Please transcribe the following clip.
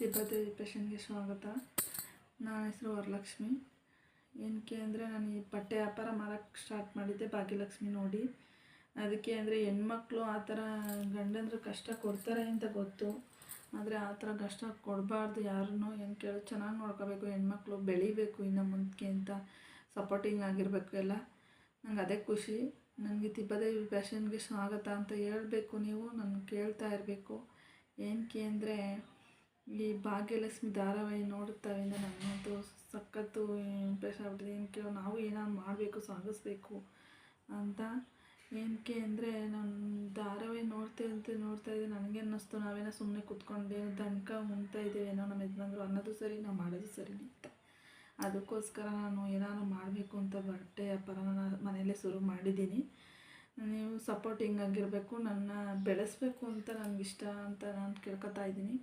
ತಿಬ್ಬದೇವಿ ಪೇಷನ್ಗೆ ಸ್ವಾಗತ. ನನ್ನ ಹೆಸರು ವರಲಕ್ಷ್ಮಿ. ಏನಕ್ಕೆ ಅಂದರೆ ನಾನು ಈ ಬಟ್ಟೆ ವ್ಯಾಪಾರ ಮಾಡೋಕ್ಕೆ ಸ್ಟಾರ್ಟ್ ಮಾಡಿದ್ದೆ ಭಾಗ್ಯಲಕ್ಷ್ಮಿ ನೋಡಿ. ಅದಕ್ಕೆ ಅಂದರೆ ಹೆಣ್ಮಕ್ಳು ಆ ಥರ ಗಂಡಂದ್ರು ಕಷ್ಟ ಕೊಡ್ತಾರೆ ಅಂತ ಗೊತ್ತು, ಆದರೆ ಆ ಥರ ಕಷ್ಟ ಕೊಡಬಾರ್ದು ಯಾರನ್ನೂ. ಏನು ಕೇಳಿ ಚೆನ್ನಾಗಿ ನೋಡ್ಕೋಬೇಕು, ಹೆಣ್ಮಕ್ಳು ಬೆಳಿಬೇಕು ಇನ್ನು ಮುಂದಕ್ಕೆ ಅಂತ ಸಪೋರ್ಟಿಂಗ್ ಆಗಿರಬೇಕು ಎಲ್ಲ. ನಂಗೆ ಅದೇ ಖುಷಿ. ನನಗೆ ತಿಬ್ಬದೇವಿ ಫ್ಯಾಷನ್ಗೆ ಸ್ವಾಗತ ಅಂತ ಹೇಳಬೇಕು, ನೀವು ನನ್ನ ಕೇಳ್ತಾ ಇರಬೇಕು. ಏನಕ್ಕೆ ಅಂದರೆ ಈ ಭಾಗ್ಯಲಕ್ಷ್ಮಿ ಧಾರಾವಾಹಿ ನೋಡುತ್ತಾವಿಂದ ನನ್ನಂತೂ ಸಖತ್ತು ಇಂಪ್ರೆಸ್ ಆಗ್ಬಿಟ್ಟಿದೆ. ಏನಕ್ಕೆ ನಾವು ಏನಾದ್ರು ಮಾಡಬೇಕು, ಸಾಗಿಸ್ಬೇಕು ಅಂತ. ಏನಕ್ಕೆ ಅಂದರೆ ನಾನು ಧಾರಾವಾಹಿ ನೋಡ್ತಾಯಿದ್ದೆ ನನಗೆ ಅನ್ನಿಸ್ತು, ನಾವೇನೋ ಸುಮ್ಮನೆ ಕೂತ್ಕೊಂಡು ದಣ್ಕ ಉಣ್ತಾ ಇದ್ದೇವೇನೋ ನಮ್ಮ ಯಜಮಾನ್ರು ಅನ್ನೋದು ಸರಿ, ನಾವು ಮಾಡೋದು ಸರಿ ಅಂತ. ಅದಕ್ಕೋಸ್ಕರ ನಾನು ಏನಾದ್ರು ಮಾಡಬೇಕು ಅಂತ ಬಟ್ಟೆ ವ್ಯಾಪಾರನ ಮನೆಯಲ್ಲೇ ಶುರು ಮಾಡಿದ್ದೀನಿ. ನೀವು ಸಪೋರ್ಟಿಂಗ್ ಆಗಿರಬೇಕು, ನನ್ನ ಬೆಳೆಸಬೇಕು ಅಂತ ನನಗಿಷ್ಟ ಅಂತ ನಾನು ಕೇಳ್ಕೊತಾ ಇದ್ದೀನಿ.